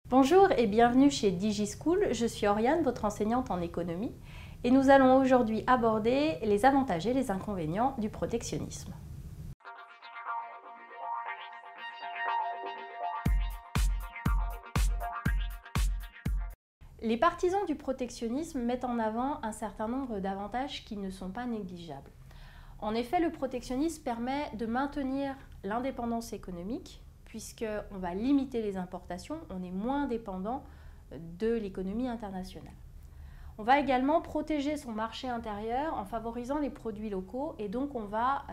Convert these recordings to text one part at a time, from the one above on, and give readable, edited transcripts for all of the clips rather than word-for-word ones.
Bonjour et bienvenue chez DigiSchool, je suis Oriane, votre enseignante en économie, et nous allons aujourd'hui aborder les avantages et les inconvénients du protectionnisme. Les partisans du protectionnisme mettent en avant un certain nombre d'avantages qui ne sont pas négligeables. En effet, le protectionnisme permet de maintenir l'indépendance économique, puisqu'on va limiter les importations, on est moins dépendant de l'économie internationale. On va également protéger son marché intérieur en favorisant les produits locaux et donc on va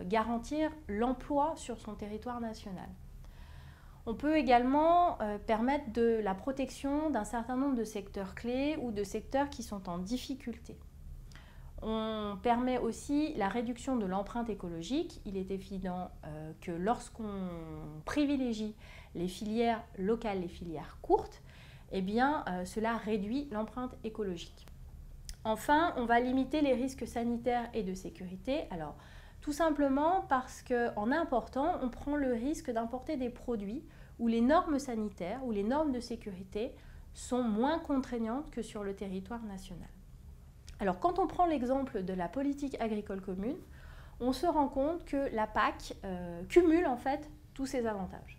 garantir l'emploi sur son territoire national. On peut également permettre de la protection d'un certain nombre de secteurs clés ou de secteurs qui sont en difficulté. On permet aussi la réduction de l'empreinte écologique. Il est évident que lorsqu'on privilégie les filières locales, les filières courtes, eh bien, cela réduit l'empreinte écologique. Enfin, on va limiter les risques sanitaires et de sécurité. Alors, tout simplement parce qu'en important, on prend le risque d'importer des produits où les normes sanitaires ou les normes de sécurité sont moins contraignantes que sur le territoire national. Alors, quand on prend l'exemple de la politique agricole commune, on se rend compte que la PAC cumule en fait tous ces avantages.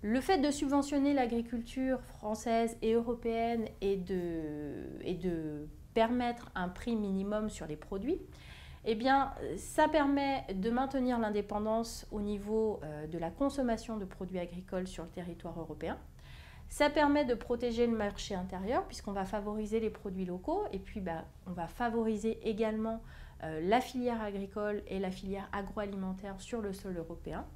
Le fait de subventionner l'agriculture française et européenne et de permettre un prix minimum sur les produits, eh bien, ça permet de maintenir l'indépendance au niveau de la consommation de produits agricoles sur le territoire européen. Ça permet de protéger le marché intérieur puisqu'on va favoriser les produits locaux et puis on va favoriser également la filière agricole et la filière agroalimentaire sur le sol européen.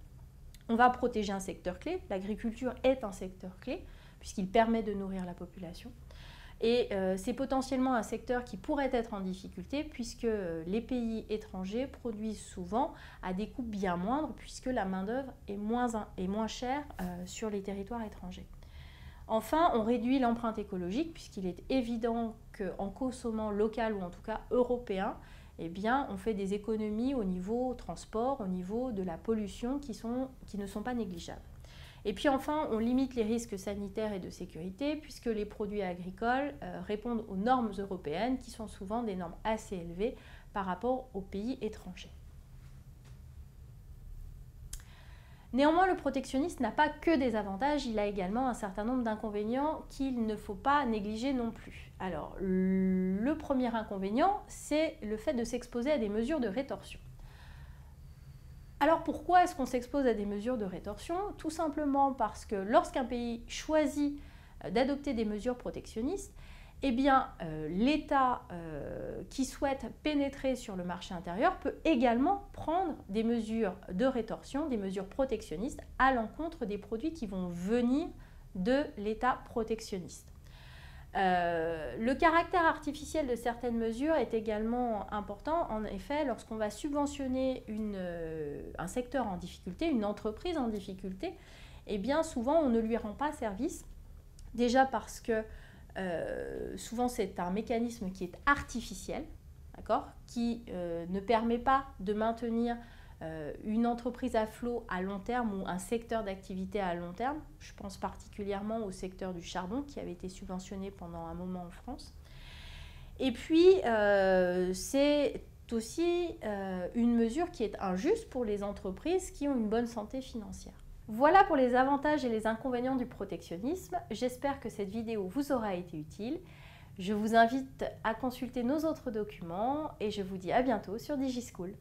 On va protéger un secteur clé. L'agriculture est un secteur clé puisqu'il permet de nourrir la population. Et c'est potentiellement un secteur qui pourrait être en difficulté puisque les pays étrangers produisent souvent à des coûts bien moindres puisque la main-d'œuvre est moins chère sur les territoires étrangers. Enfin, on réduit l'empreinte écologique puisqu'il est évident qu'en consommant local ou en tout cas européen, eh bien, on fait des économies au niveau transport, au niveau de la pollution qui ne sont pas négligeables. Et puis enfin, on limite les risques sanitaires et de sécurité puisque les produits agricoles répondent aux normes européennes qui sont souvent des normes assez élevées par rapport aux pays étrangers. Néanmoins, le protectionnisme n'a pas que des avantages, il a également un certain nombre d'inconvénients qu'il ne faut pas négliger non plus. Alors, le premier inconvénient, c'est le fait de s'exposer à des mesures de rétorsion. Alors pourquoi est-ce qu'on s'expose à des mesures de rétorsion? Tout simplement parce que lorsqu'un pays choisit d'adopter des mesures protectionnistes, eh bien, l'État qui souhaite pénétrer sur le marché intérieur peut également prendre des mesures de rétorsion, des mesures protectionnistes à l'encontre des produits qui vont venir de l'État protectionniste. Le caractère artificiel de certaines mesures est également important. En effet, lorsqu'on va subventionner un secteur en difficulté, une entreprise en difficulté, eh bien souvent on ne lui rend pas service. Déjà parce que souvent c'est un mécanisme qui est artificiel, qui ne permet pas de maintenir une entreprise à flot à long terme ou un secteur d'activité à long terme. Je pense particulièrement au secteur du charbon qui avait été subventionné pendant un moment en France. Et puis, c'est aussi une mesure qui est injuste pour les entreprises qui ont une bonne santé financière. Voilà pour les avantages et les inconvénients du protectionnisme. J'espère que cette vidéo vous aura été utile. Je vous invite à consulter nos autres documents et je vous dis à bientôt sur DigiSchool.